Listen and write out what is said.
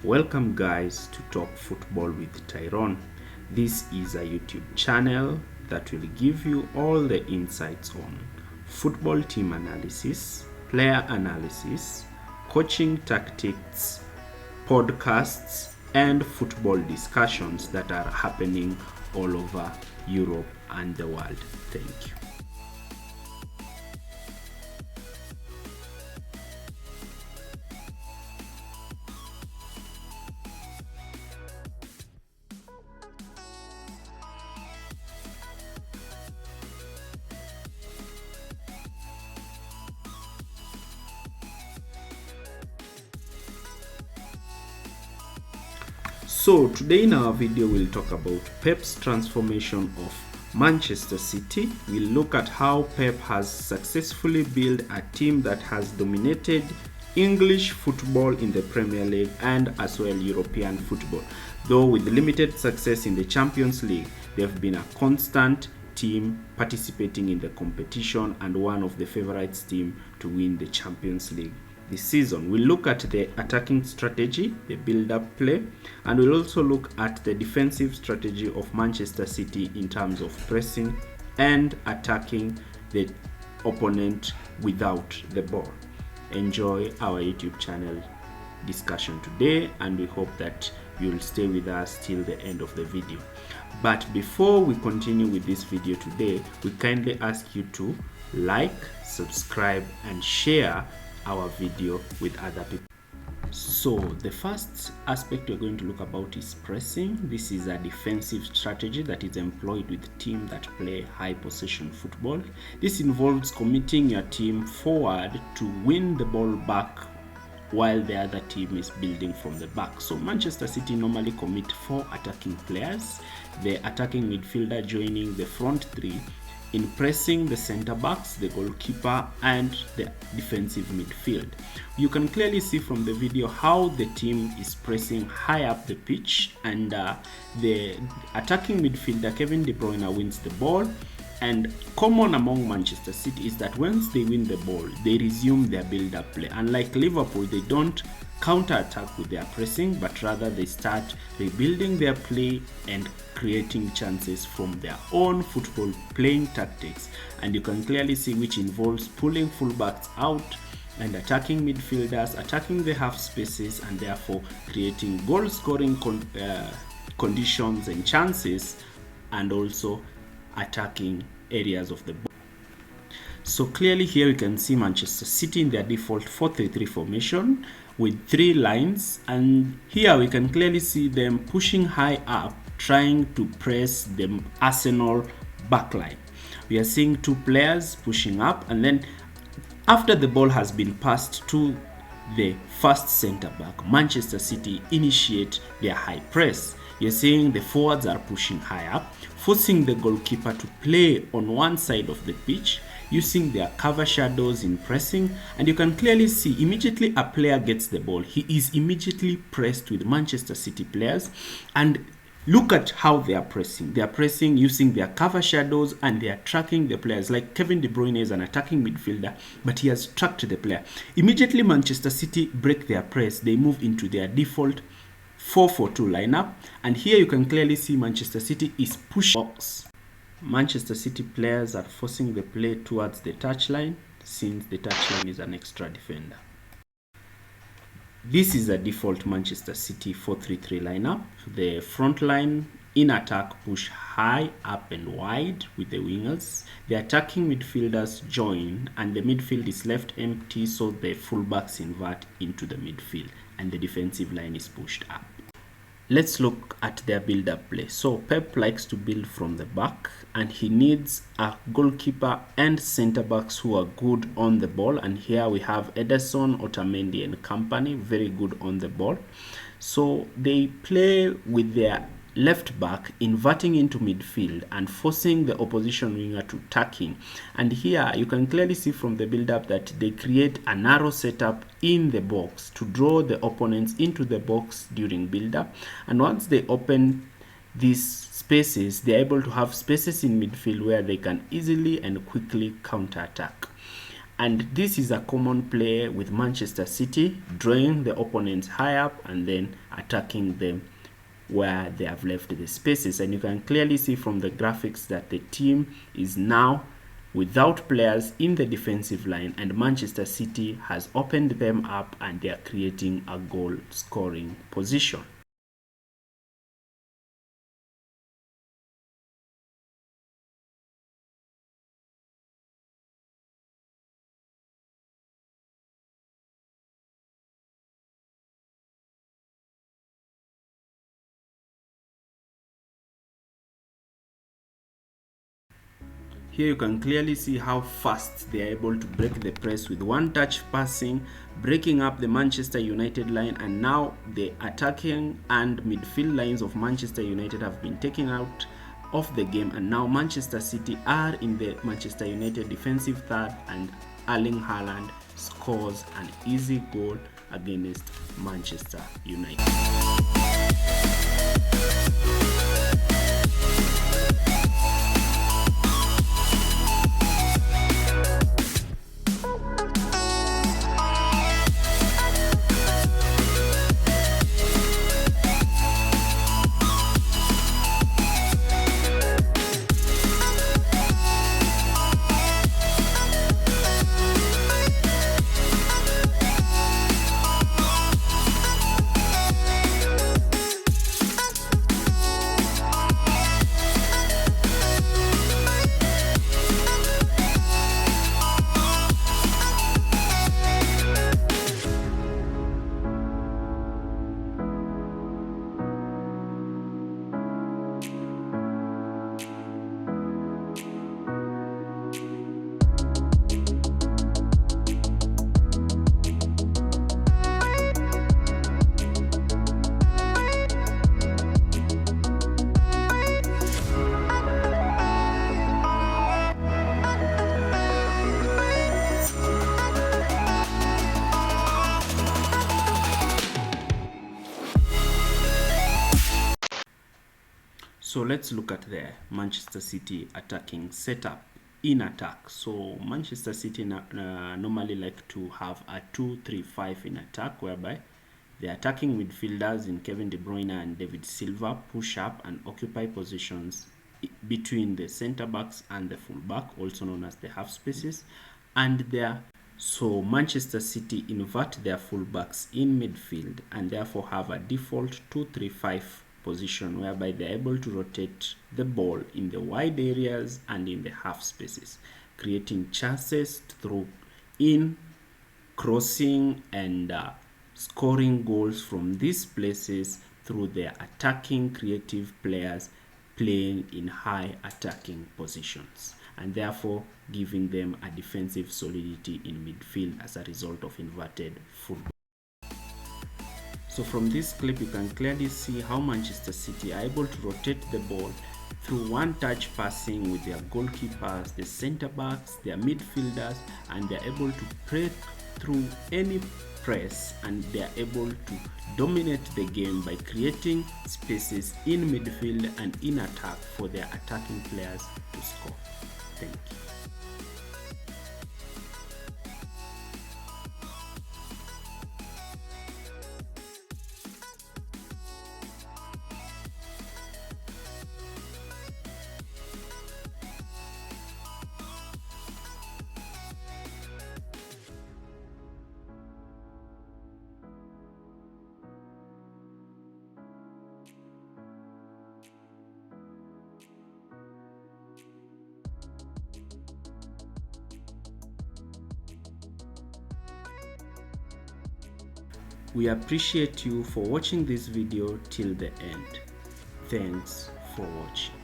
Welcome guys to Talk Football with Tyrone. This is a YouTube channel that will give you all the insights on football team analysis, player analysis, coaching tactics, podcasts, and football discussions that are happening all over Europe and the world. Thank you. So today in our video we'll talk about Pep's transformation of Manchester City. We'll look at how Pep has successfully built a team that has dominated English football in the Premier League and as well European football. Though with limited success in the Champions League, they've been a constant team participating in the competition and one of the favorites team to win the Champions League this season. We'll look at the attacking strategy, the build-up play, and we'll also look at the defensive strategy of Manchester City in terms of pressing and attacking the opponent without the ball. Enjoy our YouTube channel discussion today, and we hope that you'll stay with us till the end of the video. But before we continue with this video today, we kindly ask you to like, subscribe, and share our video with other people. So the first aspect we're going to look about is pressing. This is a defensive strategy that is employed with teams that play high possession football. This involves committing your team forward to win the ball back while the other team is building from the back. So Manchester City normally commit 4 attacking players, the attacking midfielder joining the front 3 in pressing the center backs, the goalkeeper, and the defensive midfield. You can clearly see from the video how the team is pressing high up the pitch, and the attacking midfielder Kevin De Bruyne wins the ball. And common among Manchester City is that once they win the ball, they resume their build-up play. Unlike Liverpool, they don't counter-attack with their pressing, but rather they start rebuilding their play and creating chances from their own football playing tactics. And you can clearly see which involves pulling fullbacks out and attacking midfielders, attacking the half spaces, and therefore creating goal scoring conditions and chances, and also attacking areas of the ball. So clearly here we can see Manchester City in their default 4-3-3 formation with 3 lines, and here we can clearly see them pushing high up, trying to press the Arsenal backline. We are seeing 2 players pushing up, and then after the ball has been passed to the first center back, Manchester City initiate their high press. You're seeing the forwards are pushing high up, forcing the goalkeeper to play on one side of the pitch, using their cover shadows in pressing. And you can clearly see immediately a player gets the ball, he is immediately pressed with Manchester City players. And look at how they are pressing. They are pressing using their cover shadows, and they are tracking the players. Like Kevin De Bruyne is an attacking midfielder, but he has tracked the player. Immediately Manchester City break their press, they move into their default 4-4-2 lineup, and here you can clearly see Manchester City is pushing box. Manchester City players are forcing the play towards the touchline, since the touchline is an extra defender. This is a default Manchester City 4-3-3 lineup. The front line in attack push high up and wide with the wingers. The attacking midfielders join, and the midfield is left empty, so the fullbacks invert into the midfield and the defensive line is pushed up. Let's look at their build-up play. So Pep likes to build from the back, and he needs a goalkeeper and center backs who are good on the ball. And here we have Ederson, Otamendi, and company, very good on the ball. So they play with their left back inverting into midfield and forcing the opposition winger to tack in. And here you can clearly see from the build-up that they create a narrow setup in the box to draw the opponents into the box during build-up. And once they open these spaces, they're able to have spaces in midfield where they can easily and quickly counter-attack. And this is a common play with Manchester City, drawing the opponents high up and then attacking them where they have left the spaces. And you can clearly see from the graphics that the team is now without players in the defensive line, and Manchester City has opened them up and they are creating a goal scoring position. Here you can clearly see how fast they are able to break the press with one touch passing, breaking up the Manchester United line, and now the attacking and midfield lines of Manchester United have been taken out of the game, and now Manchester City are in the Manchester United defensive third, and Erling Haaland scores an easy goal against Manchester United. So let's look at the Manchester City attacking setup in attack. So Manchester City normally like to have a 2-3-5 in attack, whereby the attacking midfielders in Kevin De Bruyne and David Silva push up and occupy positions between the center backs and the full back, also known as the half spaces, and so Manchester City invert their full backs in midfield and therefore have a default 2-3-5 position, whereby they're able to rotate the ball in the wide areas and in the half spaces, creating chances through in crossing and scoring goals from these places through their attacking creative players playing in high attacking positions, and therefore giving them a defensive solidity in midfield as a result of inverted football. So from this clip you can clearly see how Manchester City are able to rotate the ball through one touch passing with their goalkeepers, the center backs, their midfielders, and they're able to break through any press, and they're able to dominate the game by creating spaces in midfield and in attack for their attacking players to score. Thank you. We appreciate you for watching this video till the end. Thanks for watching.